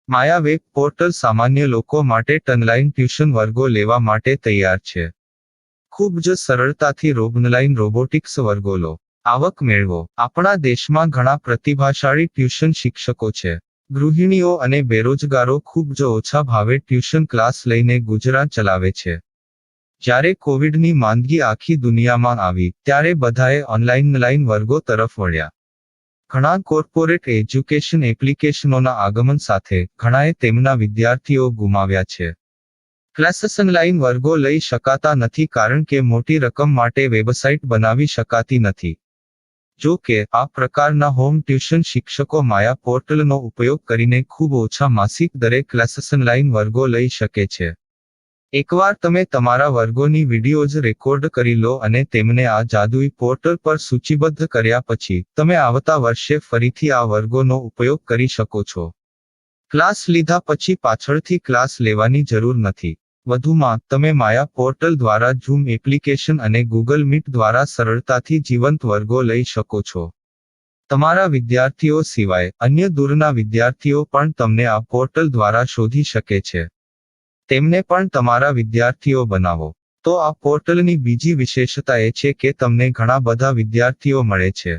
માયા web portal સામાન્ય લોકો માટે ઓનલાઈન ટ્યુશન વર્ગો લેવા માટે તૈયાર છે. ખૂબ જ સરળતાથી ઓનલાઈન રોબોટિક્સ વર્ગો લો, આવક મેળવો. આપણા દેશમાં ઘણા પ્રતિભાશાળી ટ્યુશન શિક્ષકો છે. ગૃહિણીઓ અને બેરોજગારો ખૂબ જ ઓછા ભાવે ટ્યુશન ક્લાસ લઈને ગુજરાન ચલાવે છે. જ્યારે કોવિડની માંદગી આખી દુનિયામાં આવી ત્યારે બધાએ ઓનલાઈન વર્ગો તરફ વળ્યા. ઘણા કોર્પોરેટ એજ્યુકેશન એપ્લિકેશનોના આગમન સાથે ઘણાએ તેમના વિદ્યાર્થીઓ ગુમાવ્યા છે. ક્લાસીસ ઓનલાઈન વર્ગો લઈ શકાતા નથી કારણ કે મોટી રકમ માટે વેબસાઇટ બનાવી શકાતી નથી. જો કે આ પ્રકારના હોમ ટ્યુશન શિક્ષકો માયા પોર્ટલનો ઉપયોગ કરીને ખૂબ ઓછા માસિક દરે ક્લાસીસ ઓનલાઈન વર્ગો લઈ શકે છે. એકવાર તમે તમારા વર્ગોની વિડીયોઝ રેકોર્ડ કરી લો અને તેમને આ જાદુઈ પોર્ટલ પર સૂચિબદ્ધ કર્યા પછી તમે આવતા વર્ષે ફરીથી આ વર્ગોનો ઉપયોગ કરી શકો છો. ક્લાસ લીધા પછી પાછળથી ક્લાસ લેવાની જરૂર નથી. વધુમાં તમે માયા પોર્ટલ દ્વારા ઝૂમ એપ્લિકેશન અને ગૂગલ મીટ દ્વારા સરળતાથી જીવંત વર્ગો લઈ શકો છો. તમારા વિદ્યાર્થીઓ સિવાય અન્ય દૂરના વિદ્યાર્થીઓ પણ તમને આ પોર્ટલ દ્વારા શોધી શકે છે. તેમને પણ તમારા વિદ્યાર્થીઓ બનાવો. તો આ પોર્ટલની બીજી વિશેષતા એ છે કે તમને ઘણા બધા વિદ્યાર્થીઓ મળે છે.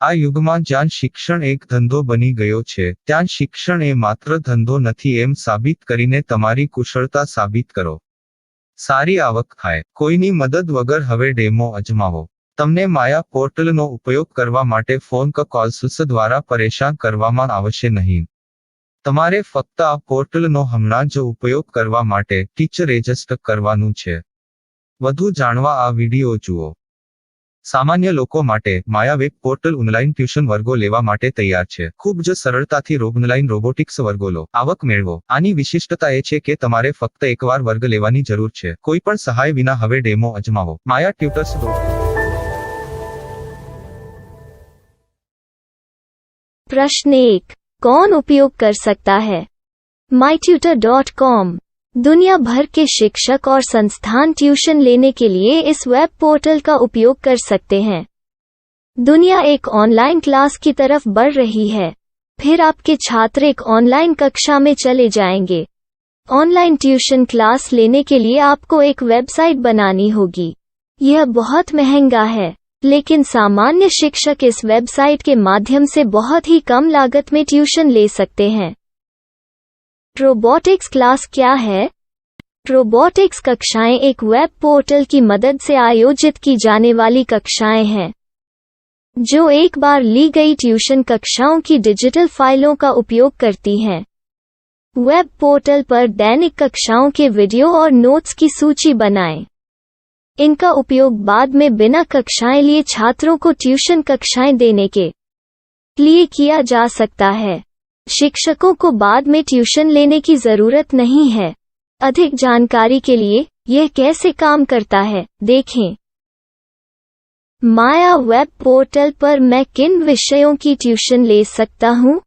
આ યુગમાં જ્યાં શિક્ષણ એક ધંધો બની ગયો છે ત્યાં શિક્ષણ એ માત્ર ધંધો નથી એમ સાબિત કરીને તમારી કુશળતા સાબિત કરો. સારી આવક થાય. કોઈની મદદ વગર હવે ડેમો અજમાવો. તમને માયા પોર્ટલનો ઉપયોગ કરવા માટે ફોન કોલ્સ દ્વારા પરેશાન કરવામાં આવશે નહીં. તમારે ફક્ત આ પોર્ટલનો હમણાં જ ઉપયોગ કરવા માટે ટીચર રજિસ્ટર કરવાનું છે. વધુ જાણવા આ વિડિયો જુઓ. સામાન્ય લોકો માટે માયા વેબ પોર્ટલ ઓનલાઈન ટ્યુશન વર્ગો લેવા માટે તૈયાર છે. ખૂબ જ સરળતાથી ઓનલાઈન રોબોટિક્સ વર્ગો લો, આવક મેળવો. આની વિશિષ્ટતા એ છે કે તમારે ફક્ત એકવાર વર્ગ લેવાની જરૂર છે. કોઈ પણ સહાય વિના હવે ડેમો અજમાવો. માયા ટ્યુટર્સ. प्रश्न 1. कौन उपयोग कर सकता है? mytutor.com दुनिया भर के शिक्षक और संस्थान ट्यूशन लेने के लिए इस वेब पोर्टल का उपयोग कर सकते हैं. दुनिया एक ऑनलाइन क्लास की तरफ बढ़ रही है. फिर आपके छात्र एक ऑनलाइन कक्षा में चले जाएंगे. ऑनलाइन ट्यूशन क्लास लेने के लिए आपको एक वेबसाइट बनानी होगी. यह बहुत महंगा है, लेकिन सामान्य शिक्षक इस वेबसाइट के माध्यम से बहुत ही कम लागत में ट्यूशन ले सकते हैं. रोबोटिक्स क्लास क्या है? रोबोटिक्स कक्षाएं एक वेब पोर्टल की मदद से आयोजित की जाने वाली कक्षाएं हैं, जो एक बार ली गई ट्यूशन कक्षाओं की डिजिटल फाइलों का उपयोग करती हैं. वेब पोर्टल पर दैनिक कक्षाओं के वीडियो और नोट्स की सूची बनाएं. इनका उपयोग बाद में बिना कक्षाएं लिए छात्रों को ट्यूशन कक्षाएं देने के लिए किया जा सकता है. शिक्षकों को बाद में ट्यूशन लेने की जरूरत नहीं है. अधिक जानकारी के लिए यह कैसे काम करता है देखें. माया वेब पोर्टल पर मैं किन विषयों की ट्यूशन ले सकता हूँ?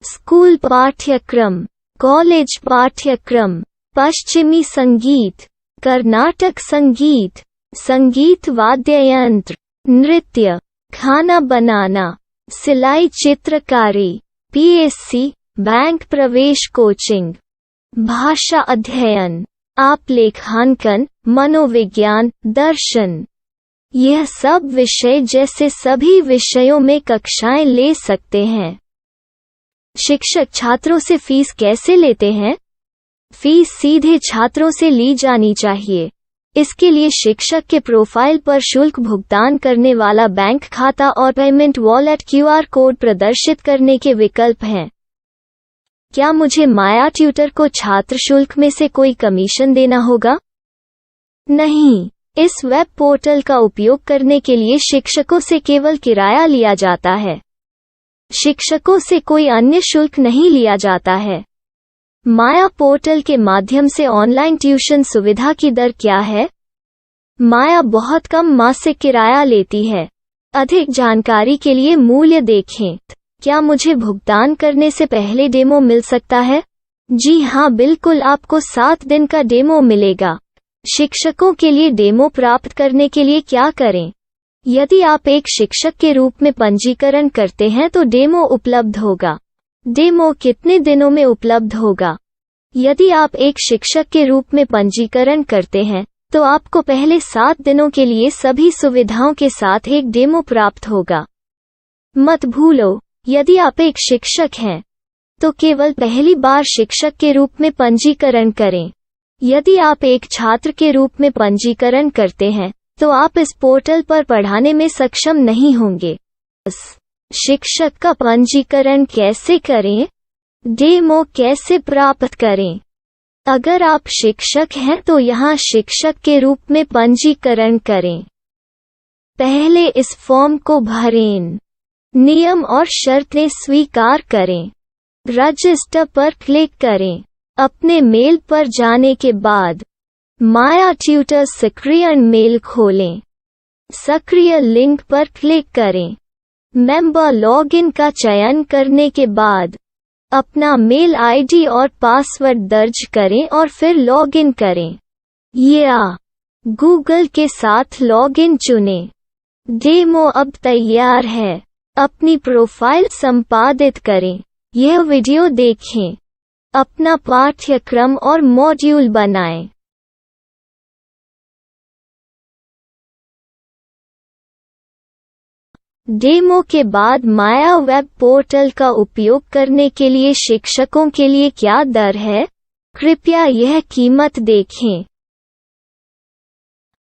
स्कूल पाठ्यक्रम, कॉलेज पाठ्यक्रम, पश्चिमी संगीत, कर्नाटक संगीत, संगीत वाद्य यंत्र, नृत्य, खाना बनाना, सिलाई चित्रकारी, पीएससी, बैंक प्रवेश कोचिंग, भाषा अध्ययन, आलेखांकन, मनोविज्ञान, दर्शन. यह सब विषय जैसे सभी विषयों में कक्षाएं ले सकते हैं. शिक्षक छात्रों से फीस कैसे लेते हैं? फीस सीधे छात्रों से ली जानी चाहिए. इसके लिए शिक्षक के प्रोफाइल पर शुल्क भुगतान करने वाला बैंक खाता और पेमेंट वॉलेट क्यूआर कोड प्रदर्शित करने के विकल्प हैं. क्या मुझे माया ट्यूटर को छात्र शुल्क में से कोई कमीशन देना होगा? नहीं. इस वेब पोर्टल का उपयोग करने के लिए शिक्षकों से केवल किराया लिया जाता है. शिक्षकों से कोई अन्य शुल्क नहीं लिया जाता है. माया पोर्टल के माध्यम से ऑनलाइन ट्यूशन सुविधा की दर क्या है? माया बहुत कम मासिक किराया लेती है. अधिक जानकारी के लिए मूल्य देखें. क्या मुझे भुगतान करने से पहले डेमो मिल सकता है? जी हाँ, बिल्कुल. आपको 7 दिन का डेमो मिलेगा. शिक्षकों के लिए डेमो प्राप्त करने के लिए क्या करें? यदि आप एक शिक्षक के रूप में पंजीकरण करते हैं तो डेमो उपलब्ध होगा. डेमो कितने दिनों में उपलब्ध होगा? यदि आप एक शिक्षक के रूप में पंजीकरण करते हैं, तो आपको पहले 7 दिनों के लिए सभी सुविधाओं के साथ एक डेमो प्राप्त होगा। मत भूलो, यदि आप एक शिक्षक हैं, तो केवल पहली बार शिक्षक के रूप में पंजीकरण करें। यदि आप एक छात्र के रूप में पंजीकरण करते हैं, तो आप इस पोर्टल पर पढ़ाने में सक्षम नहीं होंगे। शिक्षक का पंजीकरण कैसे करें? डेमो कैसे प्राप्त करें? अगर आप शिक्षक हैं तो यहाँ शिक्षक के रूप में पंजीकरण करें। पहले इस फॉर्म को भरें। नियम और शर्तें स्वीकार करें। रजिस्टर पर क्लिक करें। अपने मेल पर जाने के बाद माया ट्यूटर सक्रिय मेल खोलें। सक्रिय लिंक पर क्लिक करें। मेंबर लॉगिन का चयन करने के बाद अपना मेल आईडी और पासवर्ड दर्ज करें और फिर लॉगिन करें या गूगल के साथ लॉगिन चुनें। डेमो अब तैयार है। अपनी प्रोफाइल संपादित करें। यह वीडियो देखें। अपना पाठ्यक्रम और मॉड्यूल बनाएं। डेमो के बाद माया वेब पोर्टल का उपयोग करने के लिए शिक्षकों के लिए क्या दर है? कृपया यह कीमत देखें।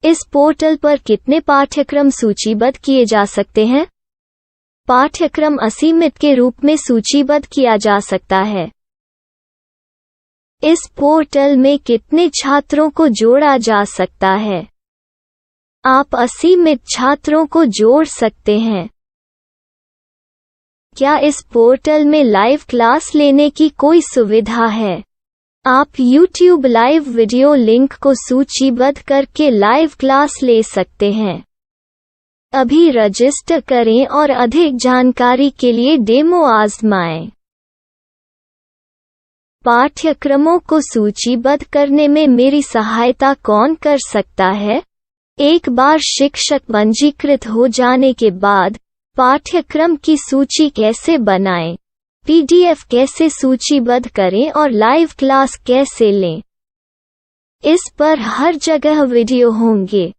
इस पोर्टल पर कितने पाठ्यक्रम सूचीबद्ध किए जा सकते हैं? पाठ्यक्रम असीमित के रूप में सूचीबद्ध किया जा सकता है। इस पोर्टल में कितने छात्रों को जोड़ा जा सकता है? आप असीमित छात्रों को जोड़ सकते हैं। क्या इस पोर्टल में लाइव क्लास लेने की कोई सुविधा है? आप YouTube लाइव वीडियो लिंक को सूचीबद्ध करके लाइव क्लास ले सकते हैं। अभी रजिस्टर करें और अधिक जानकारी के लिए डेमो आजमाएं। पाठ्यक्रमों को सूचीबद्ध करने में मेरी सहायता कौन कर सकता है? एक बार शिक्षक पंजीकृत हो जाने के बाद पाठ्यक्रम की सूची कैसे बनाएं, PDF कैसे सूचीबद्ध करें और लाइव क्लास कैसे लें, इस पर हर जगह वीडियो होंगे।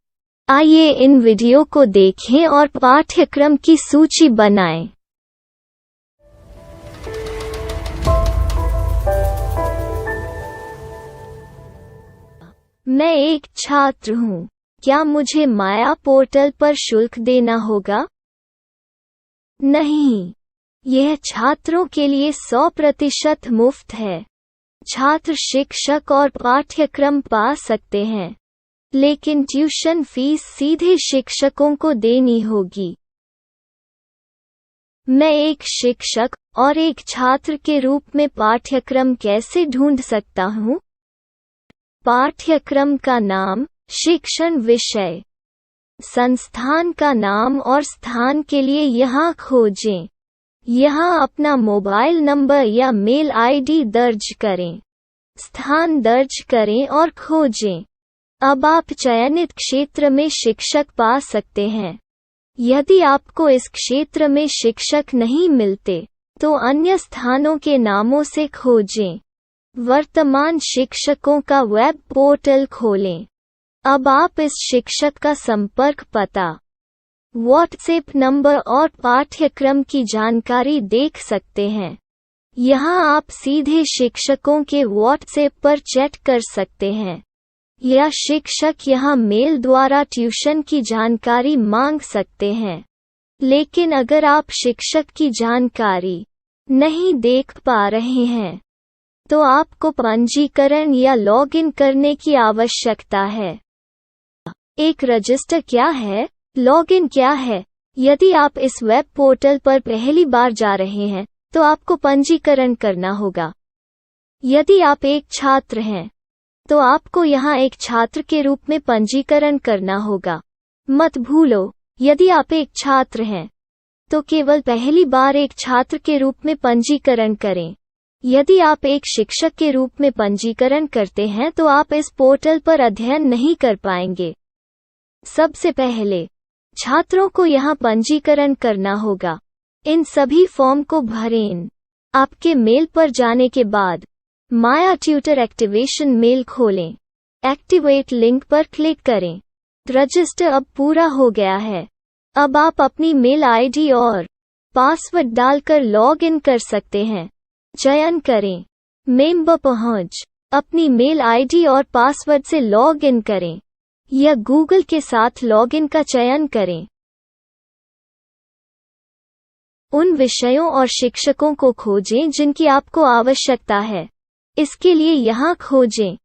आइए इन वीडियो को देखें और पाठ्यक्रम की सूची बनाएं। मैं एक छात्र हूँ। क्या मुझे माया पोर्टल पर शुल्क देना होगा? नहीं, यह छात्रों के लिए 100% मुफ्त है। छात्र शिक्षक और पाठ्यक्रम पा सकते हैं, लेकिन ट्यूशन फीस सीधे शिक्षकों को देनी होगी। मैं एक शिक्षक और एक छात्र के रूप में पाठ्यक्रम कैसे ढूंढ सकता हूँ? पाठ्यक्रम का नाम, शिक्षण विषय, संस्थान का नाम और स्थान के लिए यहाँ खोजें। यहाँ अपना मोबाइल नंबर या मेल आईडी दर्ज करें। स्थान दर्ज करें और खोजें। अब आप चयनित क्षेत्र में शिक्षक पा सकते हैं। यदि आपको इस क्षेत्र में शिक्षक नहीं मिलते, तो अन्य स्थानों के नामों से खोजें। वर्तमान शिक्षकों का वेब पोर्टल खोलें। अब आप इस शिक्षक का संपर्क पता, व्हाट्सएप नंबर और पाठ्यक्रम की जानकारी देख सकते हैं। यहाँ आप सीधे शिक्षकों के व्हाट्सएप पर चैट कर सकते हैं, या शिक्षक यहाँ मेल द्वारा ट्यूशन की जानकारी मांग सकते हैं। लेकिन अगर आप शिक्षक की जानकारी नहीं देख पा रहे हैं, तो आपको पंजीकरण या लॉगिन करने की आवश्यकता है। एक रजिस्टर क्या है? लॉगिन क्या है? यदि आप इस वेब पोर्टल पर पहली बार जा रहे हैं, तो आपको पंजीकरण करना होगा। यदि आप एक छात्र हैं, तो आपको यहाँ एक छात्र के रूप में पंजीकरण करना होगा। मत भूलो, यदि आप एक छात्र हैं, तो केवल पहली बार एक छात्र के रूप में पंजीकरण करें। यदि आप एक शिक्षक के रूप में पंजीकरण करते हैं तो आप इस पोर्टल पर अध्ययन नहीं कर पाएंगे। सबसे पहले छात्रों को यहाँ पंजीकरण करना होगा। इन सभी फॉर्म को भरें। आपके मेल पर जाने के बाद माया ट्यूटर एक्टिवेशन मेल खोलें। एक्टिवेट लिंक पर क्लिक करें। रजिस्टर अब पूरा हो गया है। अब आप अपनी मेल आईडी और पासवर्ड डालकर लॉग इन कर सकते हैं। चयन करें मेंबर पहुंच। अपनी मेल आईडी और पासवर्ड से लॉग इन करें या गूगल के साथ लॉग इन का चयन करें। उन विषयों और शिक्षकों को खोजें जिनकी आपको आवश्यकता है। इसके लिए यहाँ खोजें।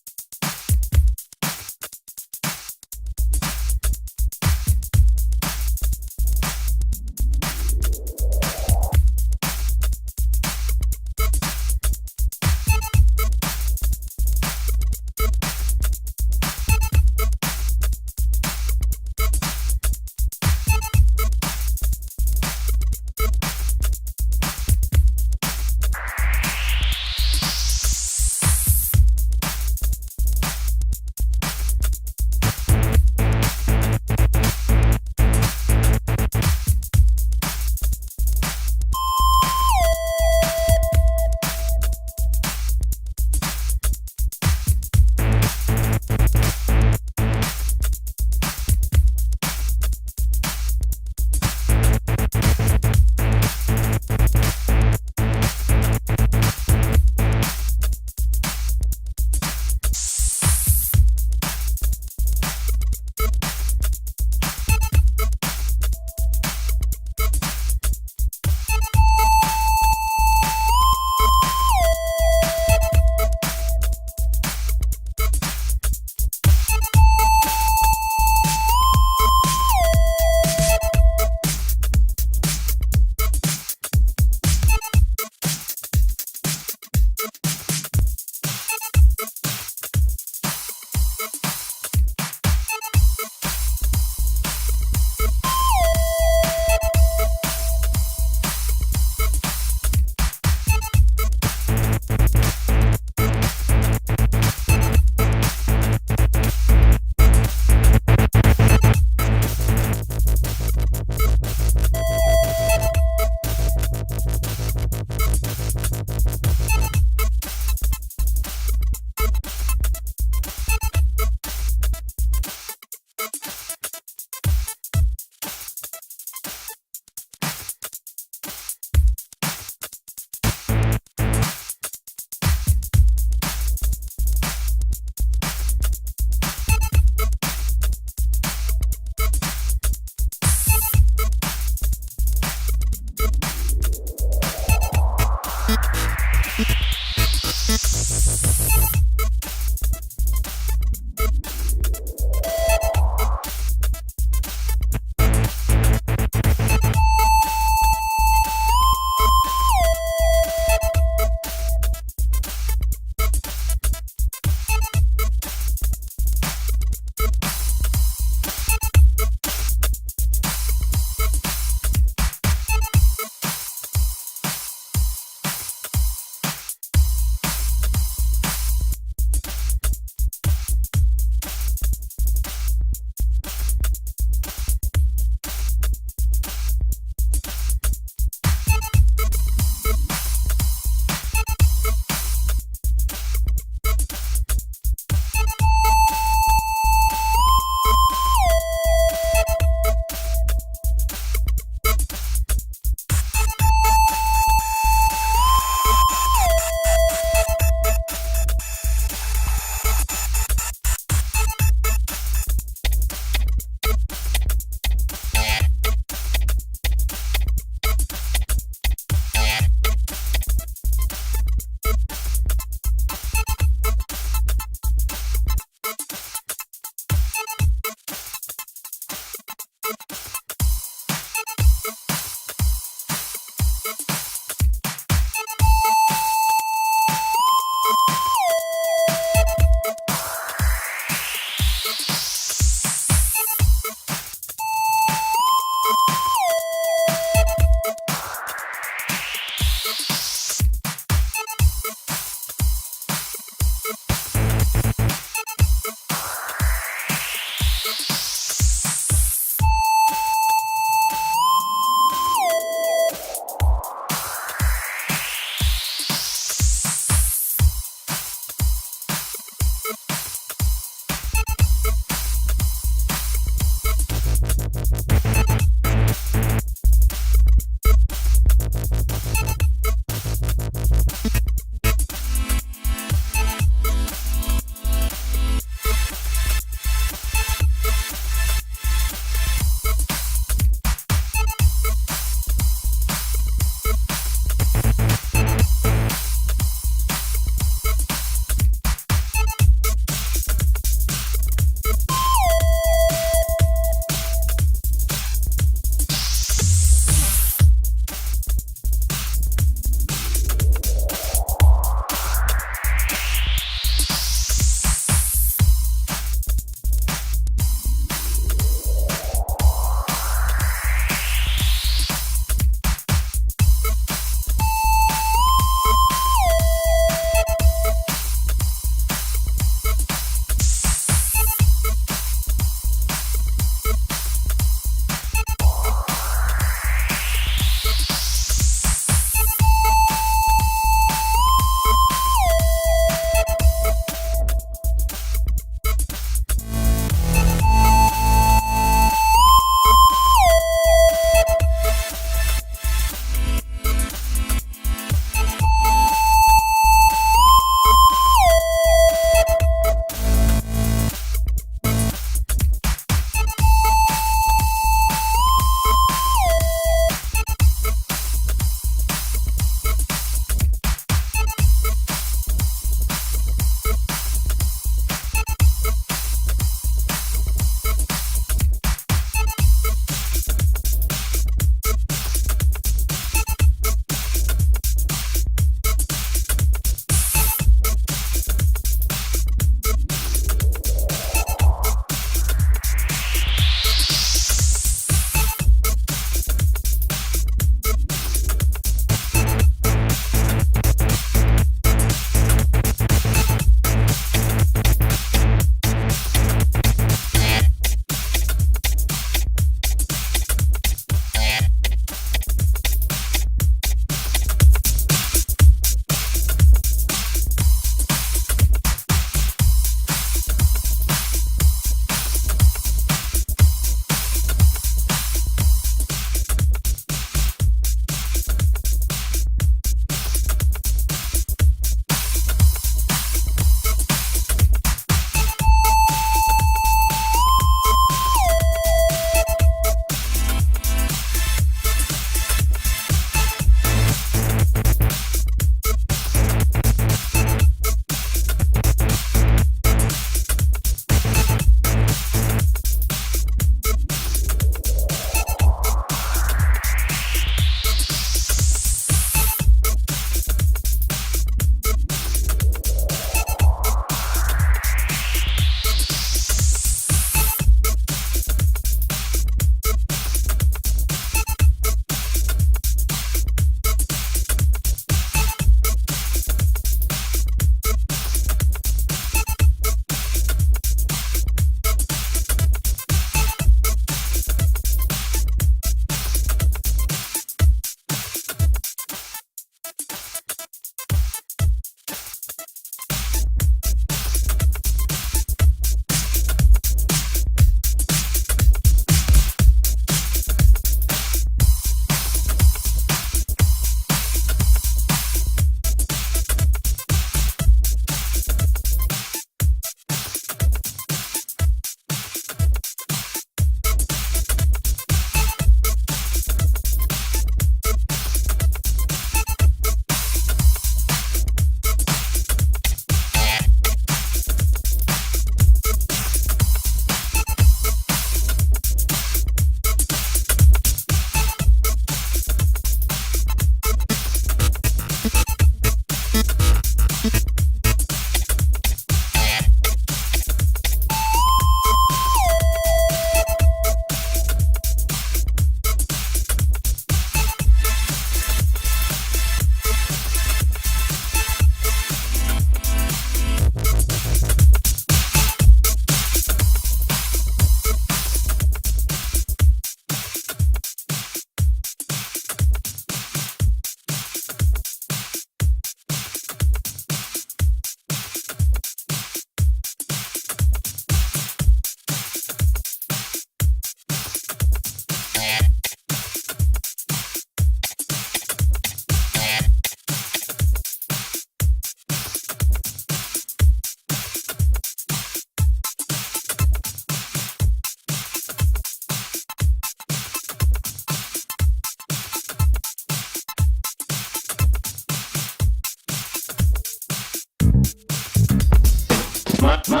My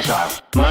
style. My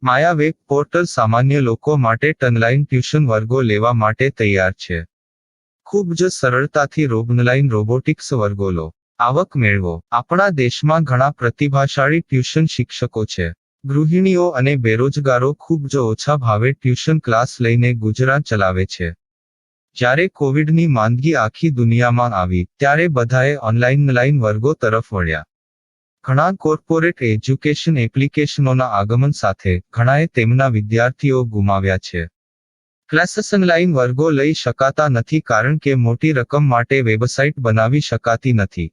Maya web portal સામાન્ય લોકો માટે ઓનલાઈન ટ્યુશન વર્ગો લેવા માટે તૈયાર છે. ખૂબ જ સરળતાથી ઓનલાઈન રોબોટિક્સ વર્ગો લો. આવક મેળવો. આપણા દેશમાં ઘણા પ્રતિભાશાળી ટ્યુશન શિક્ષકો છે. ગૃહિણીઓ અને બેરોજગારો ખૂબ જ ઓછા ભાવે ટ્યુશન ક્લાસ લઈને ગુજરાન ચલાવે છે. જ્યારે કોવિડની માંદગી આખી દુનિયામાં આવી ત્યારે બધાએ ઓનલાઈન વર્ગો તરફ વળ્યા. ઘણા કોર્પોરેટ એજ્યુકેશન એપ્લિકેશનોના આગમન સાથે ઘણાએ તેમના વિદ્યાર્થીઓ ગુમાવ્યા છે. ક્લાસીસ ઓનલાઈન વર્ગો લઈ શકાતા નથી કારણ કે મોટી રકમ માટે વેબસાઇટ બનાવી શકાતી નથી.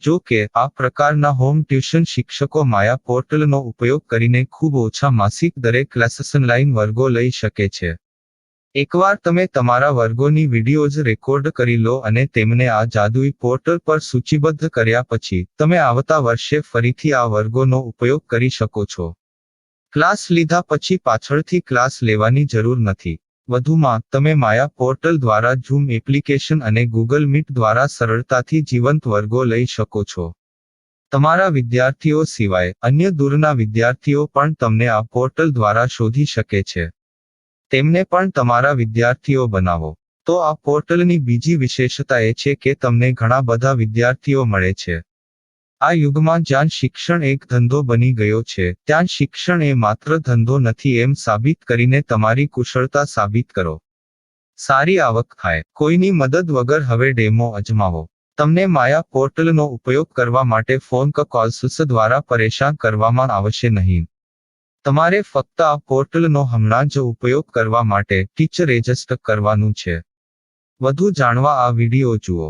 જો કે આ પ્રકારના હોમ ટ્યુશન શિક્ષકો માયા પોર્ટલનો ઉપયોગ કરીને ખૂબ ઓછા માસિક દરે ક્લાસીસ ઓનલાઈન વર્ગો લઈ શકે છે. એકવાર તમે તમારા વર્ગોની વિડીયોઝ રેકોર્ડ કરી લો અને તેમને આ જાદુઈ પોર્ટલ પર સૂચિબદ્ધ કર્યા પછી તમે આવતા વર્ષે ફરીથી આ વર્ગોનો ઉપયોગ કરી શકો છો. ક્લાસ લીધા પછી પાછળથી ક્લાસ લેવાની જરૂર નથી. વધુમાં તમે માયા પોર્ટલ દ્વારા ઝૂમ એપ્લિકેશન અને ગૂગલ મીટ દ્વારા સરળતાથી જીવંત વર્ગો લઈ શકો છો. તમારા વિદ્યાર્થીઓ સિવાય અન્ય દૂરના વિદ્યાર્થીઓ પણ તમને આ પોર્ટલ દ્વારા શોધી શકે છે. તેમને પણ તમારા વિદ્યાર્થીઓ બનાવો. તો આ પોર્ટલની બીજી વિશેષતા એ છે કે તમને ઘણા બધા વિદ્યાર્થીઓ મળે છે. આ યુગમાં જ્યાં શિક્ષણ એક ધંધો બની ગયો છે ત્યાં શિક્ષણ એ માત્ર ધંધો નથી એમ સાબિત કરીને તમારી કુશળતા સાબિત કરો. સારી આવક થાય. કોઈની મદદ વગર હવે ડેમો અજમાવો. તમને માયા પોર્ટલનો ઉપયોગ કરવા માટે ફોન કોલ્સ દ્વારા પરેશાન કરવામાં આવશે નહીં. તમારે ફક્ત આ પોર્ટલનો હમણાં જ ઉપયોગ કરવા માટે ટીચર રજિસ્ટર કરવાનું છે. વધુ જાણવા આ વિડીયો જુઓ.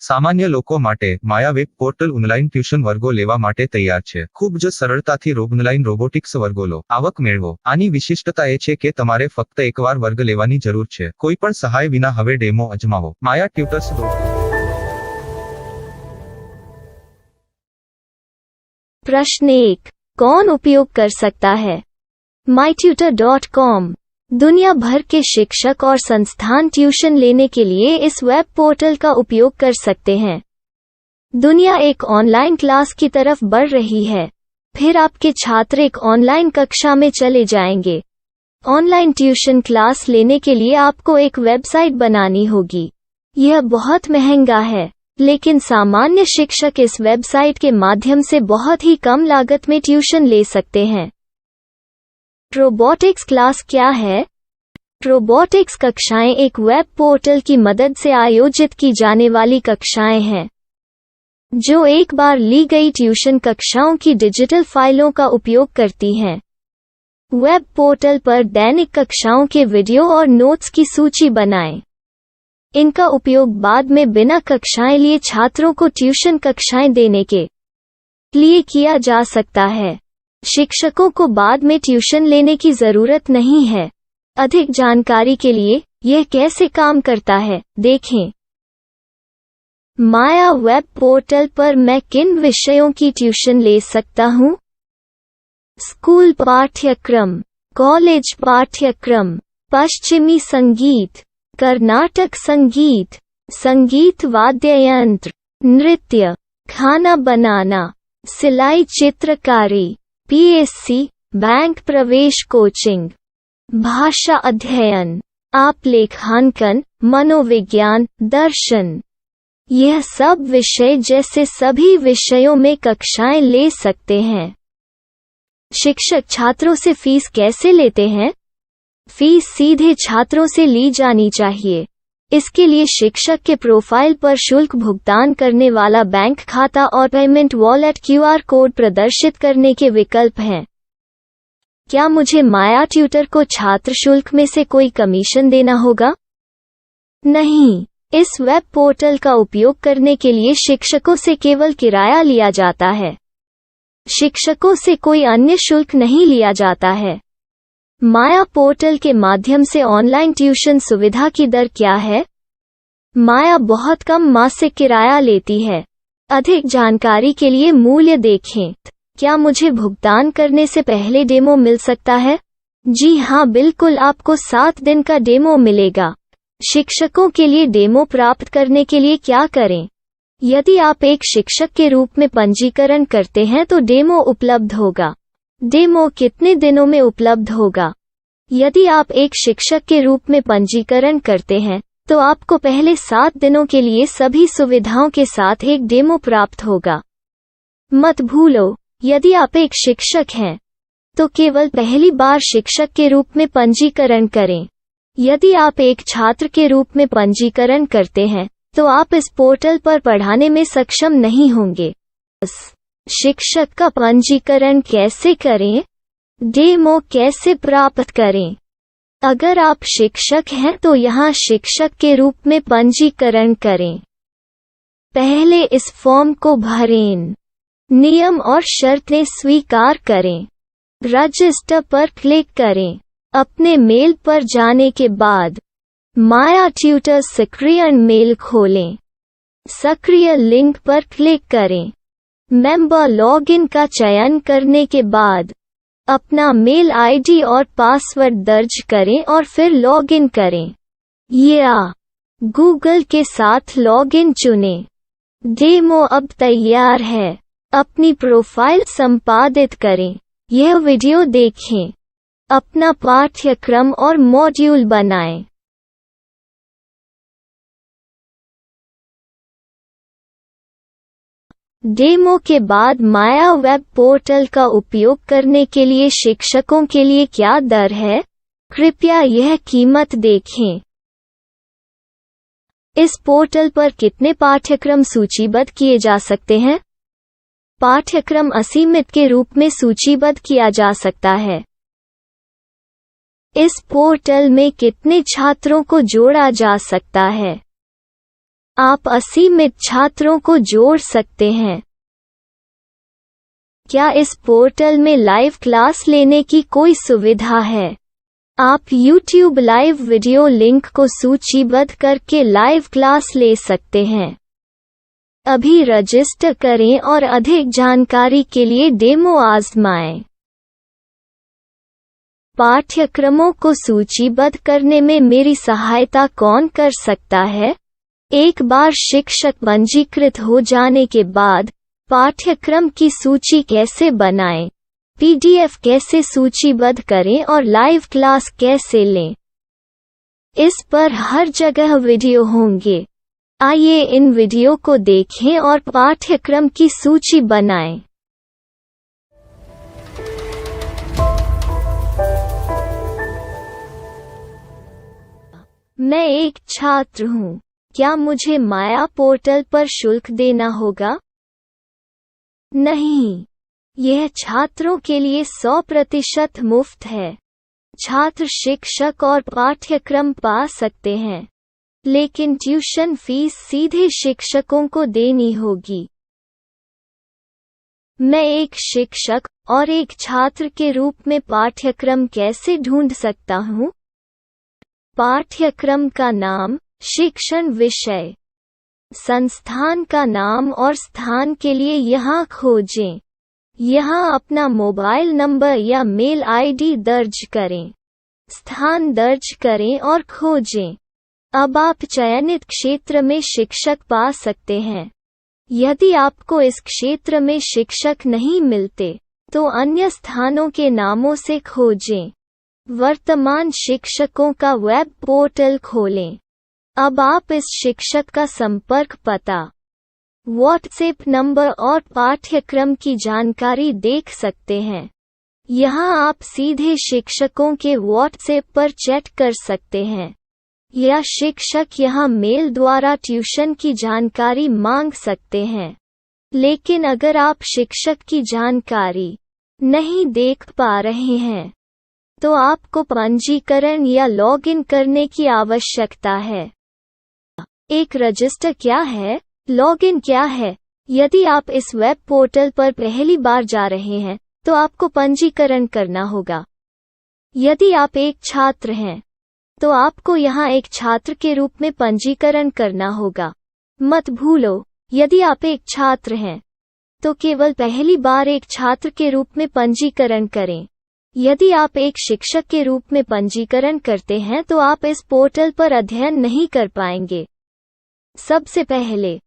સામાન્ય લોકો માટે માયા વેબ પોર્ટલ ઓનલાઈન ટ્યુશન વર્ગો લેવા માટે તૈયાર છે. ખૂબ જ સરળતાથી ઓનલાઈન રોબોટિક્સ વર્ગો લો. આવક મેળવો. આની વિશિષ્ટતા એ છે કે તમારે ફક્ત એકવાર વર્ગ લેવાની જરૂર છે. કોઈ પણ સહાય વિના હવે ડેમો અજમાવો. માયા ટ્યુટર્સ. प्रश्न 1. कौन उपयोग कर सकता है? mytutor.com दुनिया भर के शिक्षक और संस्थान ट्यूशन लेने के लिए इस वेब पोर्टल का उपयोग कर सकते हैं. दुनिया एक ऑनलाइन क्लास की तरफ बढ़ रही है. फिर आपके छात्र एक ऑनलाइन कक्षा में चले जाएंगे. ऑनलाइन ट्यूशन क्लास लेने के लिए आपको एक वेबसाइट बनानी होगी. यह बहुत महंगा है, लेकिन सामान्य शिक्षक इस वेबसाइट के माध्यम से बहुत ही कम लागत में ट्यूशन ले सकते हैं. रोबोटिक्स क्लास क्या है? रोबोटिक्स कक्षाएं एक वेब पोर्टल की मदद से आयोजित की जाने वाली कक्षाएं हैं, जो एक बार ली गई ट्यूशन कक्षाओं की डिजिटल फाइलों का उपयोग करती हैं. वेब पोर्टल पर दैनिक कक्षाओं के वीडियो और नोट्स की सूची बनाएं. इनका उपयोग बाद में बिना कक्षाएं लिए छात्रों को ट्यूशन कक्षाएं देने के लिए किया जा सकता है। शिक्षकों को बाद में ट्यूशन लेने की जरूरत नहीं है। अधिक जानकारी के लिए यह कैसे काम करता है, देखें। माया वेब पोर्टल पर मैं किन विषयों की ट्यूशन ले सकता हूँ? स्कूल पाठ्यक्रम, कॉलेज पाठ्यक्रम, पश्चिमी संगीत, कर्नाटक संगीत, संगीत वाद्य यंत्र, नृत्य, खाना बनाना, सिलाई चित्रकारी, पीएससी, बैंक प्रवेश कोचिंग, भाषा अध्ययन, आप लेखांकन, मनोविज्ञान, दर्शन। यह सब विषय जैसे सभी विषयों में कक्षाएं ले सकते हैं। शिक्षक छात्रों से फीस कैसे लेते हैं? फीस सीधे छात्रों से ली जानी चाहिए। इसके लिए शिक्षक के प्रोफाइल पर शुल्क भुगतान करने वाला बैंक खाता और पेमेंट वॉलेट क्यूआर कोड प्रदर्शित करने के विकल्प हैं। क्या मुझे माया ट्यूटर को छात्र शुल्क में से कोई कमीशन देना होगा? नहीं, इस वेब पोर्टल का उपयोग करने के लिए शिक्षकों से केवल किराया लिया जाता है। शिक्षकों से कोई अन्य शुल्क नहीं लिया जाता है। माया पोर्टल के माध्यम से ऑनलाइन ट्यूशन सुविधा की दर क्या है? माया बहुत कम मासिक किराया लेती है। अधिक जानकारी के लिए मूल्य देखें। क्या मुझे भुगतान करने से पहले डेमो मिल सकता है? जी हाँ, बिल्कुल, आपको 7 दिन का डेमो मिलेगा। शिक्षकों के लिए डेमो प्राप्त करने के लिए क्या करें? यदि आप एक शिक्षक के रूप में पंजीकरण करते हैं तो डेमो उपलब्ध होगा। डेमो कितने दिनों में उपलब्ध होगा? यदि आप एक शिक्षक के रूप में पंजीकरण करते हैं तो आपको पहले 7 दिनों के लिए सभी सुविधाओं के साथ एक डेमो प्राप्त होगा। मत भूलो, यदि आप एक शिक्षक हैं तो केवल पहली बार शिक्षक के रूप में पंजीकरण करें। यदि आप एक छात्र के रूप में पंजीकरण करते हैं तो आप इस पोर्टल पर पढ़ाने में सक्षम नहीं होंगे। शिक्षक का पंजीकरण कैसे करें? डेमो कैसे प्राप्त करें? अगर आप शिक्षक हैं तो यहाँ शिक्षक के रूप में पंजीकरण करें। पहले इस फॉर्म को भरें। नियम और शर्तें स्वीकार करें। रजिस्टर पर क्लिक करें। अपने मेल पर जाने के बाद माया ट्यूटर सक्रिय मेल खोलें। सक्रिय लिंक पर क्लिक करें। मेंबर लॉगिन का चयन करने के बाद अपना मेल आईडी और पासवर्ड दर्ज करें और फिर लॉगिन करें या गूगल के साथ लॉगिन चुनें। डेमो अब तैयार है। अपनी प्रोफाइल संपादित करें। यह वीडियो देखें। अपना पाठ्यक्रम और मॉड्यूल बनाएं। डेमो के बाद माया वेब पोर्टल का उपयोग करने के लिए शिक्षकों के लिए क्या दर है? कृपया यह कीमत देखें। इस पोर्टल पर कितने पाठ्यक्रम सूचीबद्ध किए जा सकते हैं? पाठ्यक्रम असीमित के रूप में सूचीबद्ध किया जा सकता है। इस पोर्टल में कितने छात्रों को जोड़ा जा सकता है? आप असीमित छात्रों को जोड़ सकते हैं। क्या इस पोर्टल में लाइव क्लास लेने की कोई सुविधा है? आप YouTube लाइव वीडियो लिंक को सूचीबद्ध करके लाइव क्लास ले सकते हैं। अभी रजिस्टर करें और अधिक जानकारी के लिए डेमो आजमाएं। पाठ्यक्रमों को सूचीबद्ध करने में मेरी सहायता कौन कर सकता है? एक बार शिक्षक पंजीकृत हो जाने के बाद पाठ्यक्रम की सूची कैसे बनाएं, PDF कैसे सूचीबद्ध करें और लाइव क्लास कैसे लें, इस पर हर जगह वीडियो होंगे। आइए इन वीडियो को देखें और पाठ्यक्रम की सूची बनाएं। मैं एक छात्र हूँ। क्या मुझे माया पोर्टल पर शुल्क देना होगा? नहीं, यह छात्रों के लिए 100% मुफ्त है। छात्र शिक्षक और पाठ्यक्रम पा सकते हैं। लेकिन ट्यूशन फीस सीधे शिक्षकों को देनी होगी। मैं एक शिक्षक और एक छात्र के रूप में पाठ्यक्रम कैसे ढूंढ सकता हूँ? पाठ्यक्रम का नाम, शिक्षण विषय, संस्थान का नाम और स्थान के लिए यहाँ खोजें। यहाँ अपना मोबाइल नंबर या मेल आईडी दर्ज करें। स्थान दर्ज करें और खोजें। अब आप चयनित क्षेत्र में शिक्षक पा सकते हैं। यदि आपको इस क्षेत्र में शिक्षक नहीं मिलते, तो अन्य स्थानों के नामों से खोजें। वर्तमान शिक्षकों का वेब पोर्टल खोलें। अब आप इस शिक्षक का संपर्क पता, व्हाट्सएप नंबर और पाठ्यक्रम की जानकारी देख सकते हैं। यहाँ आप सीधे शिक्षकों के व्हाट्सएप पर चैट कर सकते हैं, या शिक्षक यहाँ मेल द्वारा ट्यूशन की जानकारी मांग सकते हैं। लेकिन अगर आप शिक्षक की जानकारी नहीं देख पा रहे हैं, तो आपको पंजीकरण या लॉगिन करने की आवश्यकता है। एक रजिस्टर क्या है? लॉगिन क्या है? यदि आप इस वेब पोर्टल पर पहली बार जा रहे हैं, तो आपको पंजीकरण करना होगा। यदि आप एक छात्र हैं, तो आपको यहाँ एक छात्र के रूप में पंजीकरण करना होगा। मत भूलो, यदि आप एक छात्र हैं, तो केवल पहली बार एक छात्र के रूप में पंजीकरण करें। यदि आप एक शिक्षक के रूप में पंजीकरण करते हैं, तो आप इस पोर्टल पर अध्ययन नहीं कर पाएंगे। सबसे पहले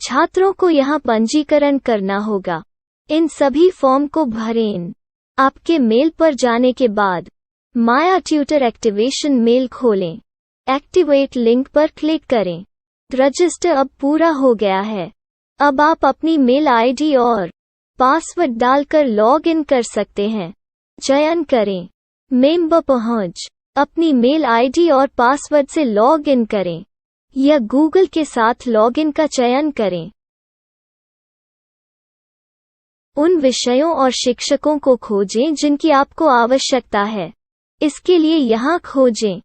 छात्रों को यहाँ पंजीकरण करना होगा। इन सभी फॉर्म को भरें। आपके मेल पर जाने के बाद माया ट्यूटर एक्टिवेशन मेल खोलें। एक्टिवेट लिंक पर क्लिक करें। रजिस्टर अब पूरा हो गया है। अब आप अपनी मेल आईडी और पासवर्ड डालकर लॉग इन कर सकते हैं। चयन करें मेंबर पहुंच। अपनी मेल आईडी और पासवर्ड से लॉग इन करें, या गूगल के साथ लॉगिन का चयन करें। उन विषयों और शिक्षकों को खोजें जिनकी आपको आवश्यकता है। इसके लिए यहाँ खोजें।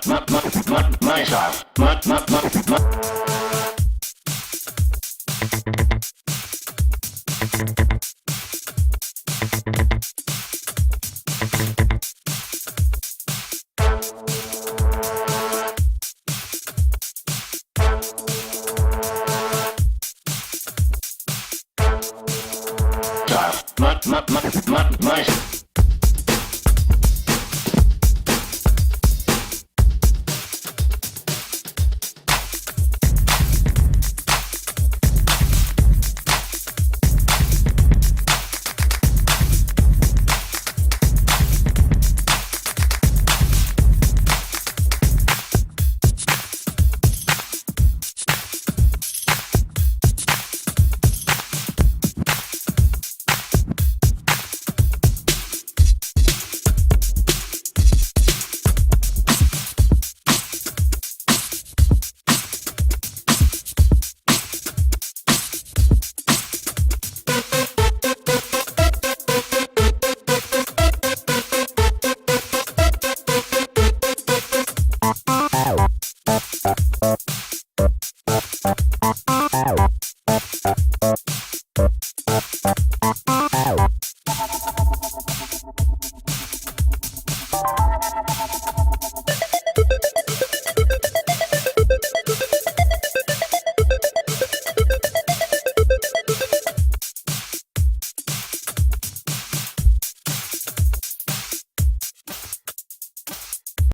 my style. My. Style. My.